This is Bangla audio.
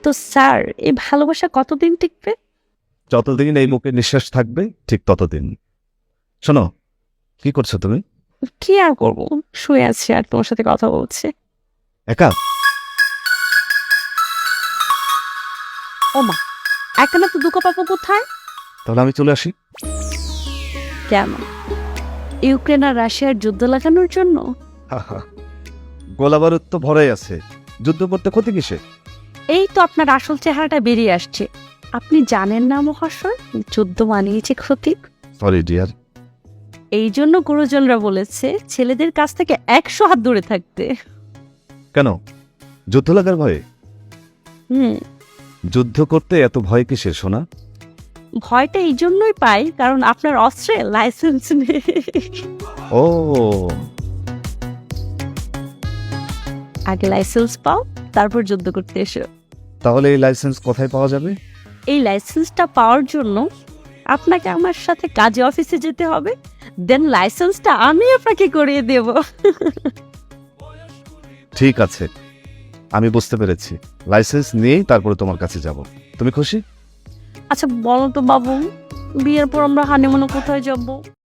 তো স্যার, এই ভালোবাসা কতদিন টিকবে? যতদিন এই মুখে নিঃশ্বাস থাকবে ঠিক ততদিন। শোনো, কি করছো তুমি? কি আর করবো, শুয়ে আছি আর তোমার সাথে কথা বলছি। একা? ওমা, একা তো দুঃখ পাবো কোথায়? তাহলে আমি চলে আসি। কেন? ইউক্রেন আর রাশিয়ার যুদ্ধ লাগানোর জন্য? গোলাবারুদ তো ভরাই আছে, যুদ্ধ করতে ক্ষতি কিসে? এই তো আপনার আসল চেহারাটা বেরিয়ে আসছে। আপনি জানেন না মহাশয়, যুদ্ধ মানিয়েছে ক্ষতি। Sorry dear. এই জন্য গুরুজনরা বলেছে ছেলেদের কাছ থেকে 100 হাত দূরে থাকতে। কেন? যুদ্ধ লাগার ভয়ে? হুম, যুদ্ধ করতে এত ভয় কিসের সোনা? ভয়টা এই জন্যই পাই কারণ আপনার অস্ত্রে লাইসেন্স নেই। ও, আগে লাইসেন্স পাও, তারপর যুদ্ধ করতে এসো। তাহলে এই লাইসেন্স কোথায় পাওয়া যাবে? এই লাইসেন্সটা পাওয়ার জন্য আপনাকে আমার সাথে কাজে অফিসে যেতে হবে, দেন লাইসেন্সটা আমি আপনাকে করিয়ে দেব। ঠিক আছে, আমি বুঝতে পেরেছি। লাইসেন্স নিয়েই তারপরে তোমার কাছে যাব। তুমি খুশি? আচ্ছা বলো তো বাবু, বিয়ের পর আমরা হানিমুনে কোথায় যাব?